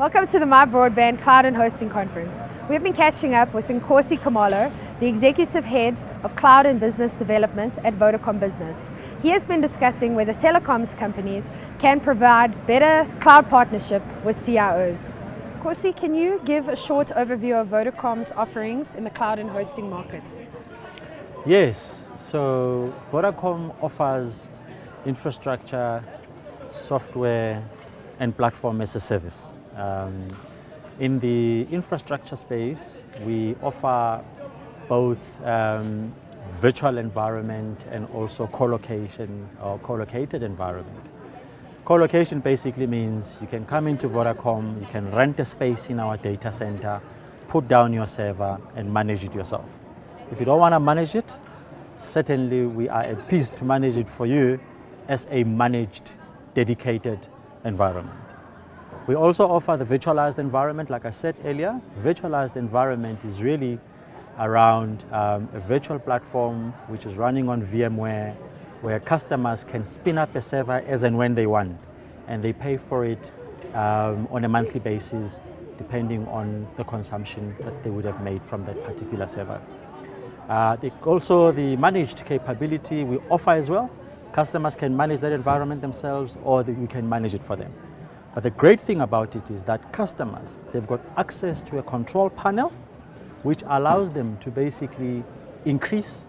Welcome to the MyBroadband Cloud and Hosting Conference. We've been catching up with Nkosi Khumalo, the Executive Head of Cloud and Business Development at Vodacom Business. He has been discussing whether telecoms companies can provide better cloud partnership with CIOs. Nkosi, can you give a short overview of Vodacom's offerings in the cloud and hosting markets? Yes, so Vodacom offers infrastructure, software, and platform as a service. In the infrastructure space, we offer both virtual environment and also co-location or co-located environment. Co-location basically means you can come into Vodacom, you can rent a space in our data center, put down your server and manage it yourself. If you don't want to manage it, certainly we are at peace to manage it for you as a managed, dedicated environment. We also offer the virtualized environment. Like I said earlier, virtualized environment is really around a virtual platform which is running on VMware, where customers can spin up a server as and when they want, and they pay for it on a monthly basis depending on the consumption that they would have made from that particular server. Also the managed capability we offer as well. Customers can manage that environment themselves, or we can manage it for them. But the great thing about it is that customers, they've got access to a control panel which allows them to basically increase,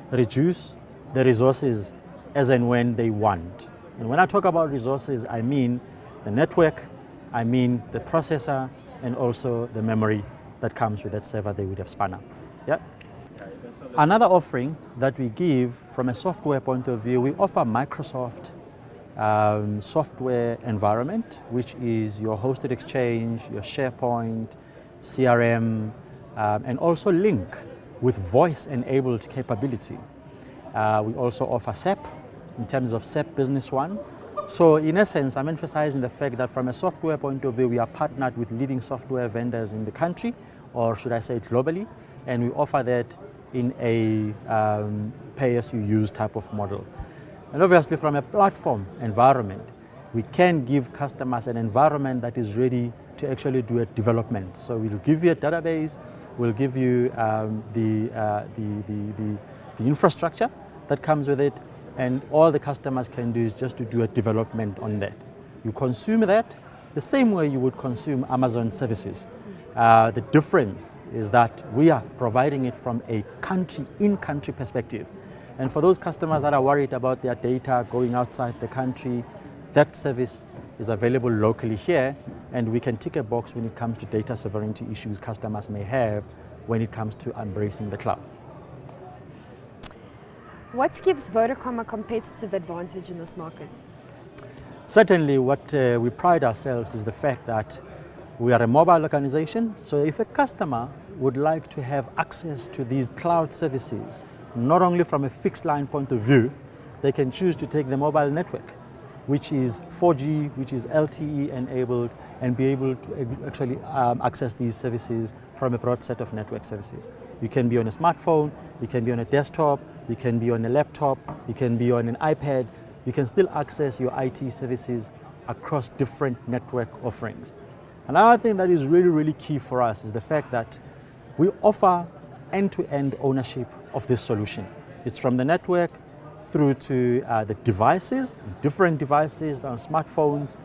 reduce the resources as and when they want. And when I talk about resources, I mean the network, I mean the processor, and also the memory that comes with that server they would have spun up. Yeah? Another offering that we give from a software point of view, we offer Microsoft software environment, which is your hosted exchange, your SharePoint, CRM, and also Link with voice-enabled capability. We also offer SAP in terms of SAP Business One. So in essence, I'm emphasizing the fact that from a software point of view, we are partnered with leading software vendors in the country, or should I say globally, and we offer that in a pay-as-you-use type of model. And obviously from a platform environment, we can give customers an environment that is ready to actually do a development. So we'll give you a database, we'll give you the infrastructure that comes with it, and all the customers can do is just to do a development on that. You consume that the same way you would consume Amazon services. The difference is that we are providing it from a in-country perspective. And for those customers that are worried about their data going outside the country, that service is available locally here, and we can tick a box when it comes to data sovereignty issues customers may have when it comes to embracing the cloud. What gives Vodacom a competitive advantage in this market? Certainly what we pride ourselves is the fact that we are a mobile organization, so if a customer would like to have access to these cloud services, not only from a fixed line point of view, they can choose to take the mobile network, which is 4G, which is LTE enabled, and be able to actually access these services from a broad set of network services. You can be on a smartphone, you can be on a desktop, you can be on a laptop, you can be on an iPad, you can still access your IT services across different network offerings. Another thing that is really, really key for us is the fact that we offer end-to-end ownership of this solution. It's from the network through to the devices, different devices on smartphones,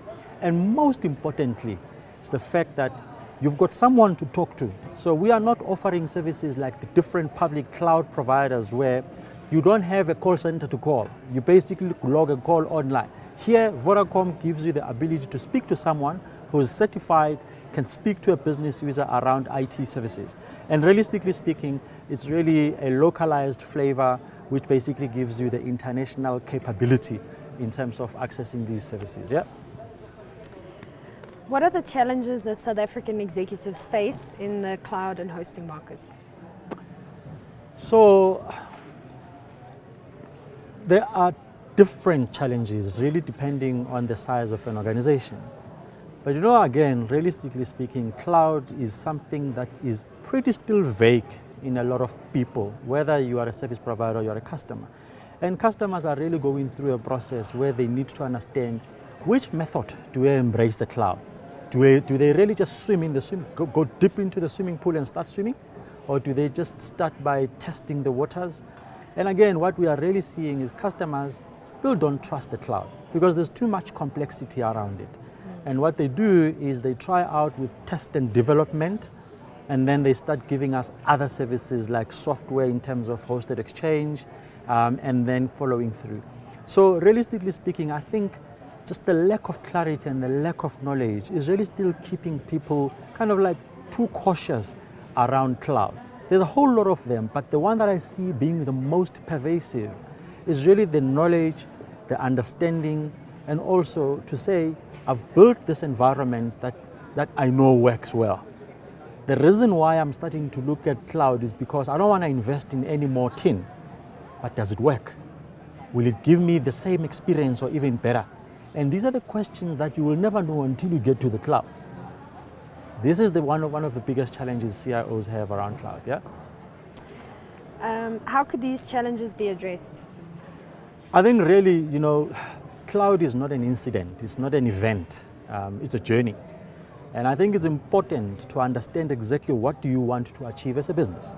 and most importantly, it's the fact that you've got someone to talk to. So we are not offering services like the different public cloud providers where you don't have a call center to call. You basically log a call online. Here, Vodacom gives you the ability to speak to someone who is certified, can speak to a business user around IT services. And realistically speaking, it's really a localized flavor which basically gives you the international capability in terms of accessing these services. Yeah. What are the challenges that South African executives face in the cloud and hosting markets? So there are different challenges really depending on the size of an organization. But you know, again, realistically speaking, cloud is something that is pretty still vague in a lot of people, whether you are a service provider or you're a customer. And customers are really going through a process where they need to understand which method do I embrace the cloud. Do they really just swim in the go deep into the swimming pool and start swimming? Or do they just start by testing the waters? And again, what we are really seeing is customers still don't trust the cloud because there's too much complexity around it. And what they do is they try out with test and development, and then they start giving us other services like software in terms of hosted exchange, and then following through. So realistically speaking, I think just the lack of clarity and the lack of knowledge is really still keeping people kind of like too cautious around cloud. There's a whole lot of them, but the one that I see being the most pervasive is really the knowledge, the understanding, and also to say, I've built this environment that I know works well. The reason why I'm starting to look at cloud is because I don't want to invest in any more tin, but does it work? Will it give me the same experience or even better? And these are the questions that you will never know until you get to the cloud. This is one of the biggest challenges CIOs have around cloud, yeah? How could these challenges be addressed? I think really, cloud is not an incident, it's not an event, it's a journey. And I think it's important to understand exactly what do you want to achieve as a business.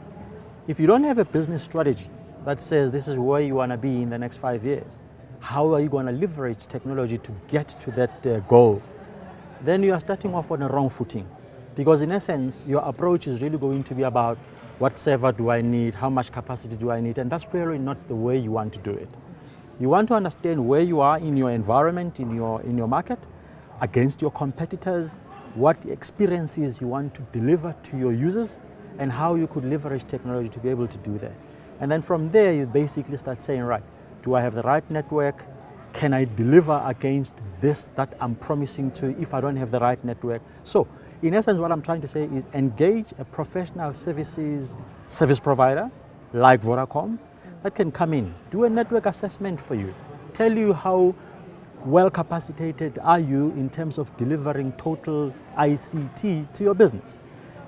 If you don't have a business strategy that says this is where you want to be in the next 5 years, how are you going to leverage technology to get to that goal? Then you are starting off on a wrong footing. Because in essence, your approach is really going to be about what server do I need, how much capacity do I need, and that's really not the way you want to do it. You want to understand where you are in your environment, in your market, against your competitors, what experiences you want to deliver to your users, and how you could leverage technology to be able to do that. And then from there, you basically start saying, right, do I have the right network? Can I deliver against this that I'm promising to if I don't have the right network? So, in essence, what I'm trying to say is engage a professional service provider like Vodacom that can come in, do a network assessment for you, tell you how well capacitated are you in terms of delivering total ICT to your business.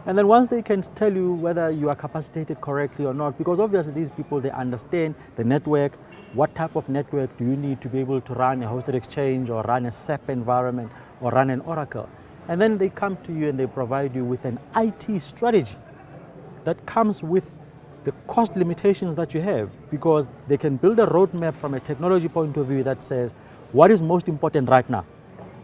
And then once they can tell you whether you are capacitated correctly or not, because obviously these people, they understand the network, what type of network do you need to be able to run a hosted exchange or run a SAP environment or run an Oracle. And then they come to you and they provide you with an IT strategy that comes with the cost limitations that you have, because they can build a roadmap from a technology point of view that says, what is most important right now?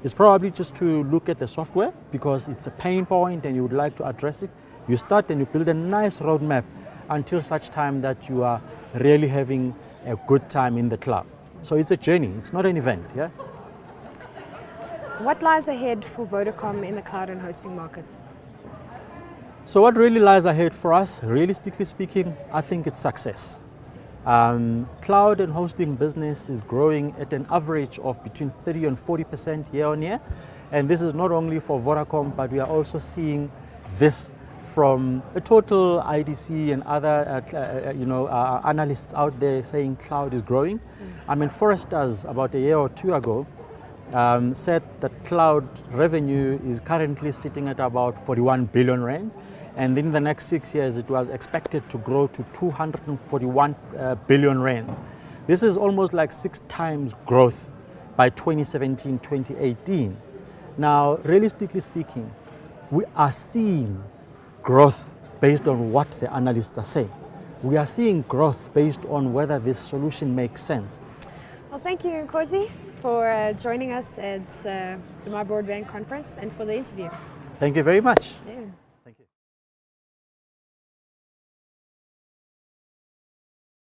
It's probably just to look at the software because it's a pain point and you would like to address it. You start and you build a nice roadmap until such time that you are really having a good time in the cloud. So it's a journey, it's not an event, yeah? What lies ahead for Vodacom in the cloud and hosting markets? So what really lies ahead for us, realistically speaking, I think it's success. Cloud and hosting business is growing at an average of between 30 and 40% year on year. And this is not only for Vodacom, but we are also seeing this from a total IDC and other analysts out there saying cloud is growing. I mean, Forrester's about a year or two ago said that cloud revenue is currently sitting at about 41 billion rands. And in the next 6 years, it was expected to grow to 241 billion rands. This is almost like 6 times growth by 2017, 2018. Now, realistically speaking, we are seeing growth based on what the analysts are saying. We are seeing growth based on whether this solution makes sense. Well, thank you, Nkosi, for joining us at the MyBroadband conference and for the interview. Thank you very much. Yeah.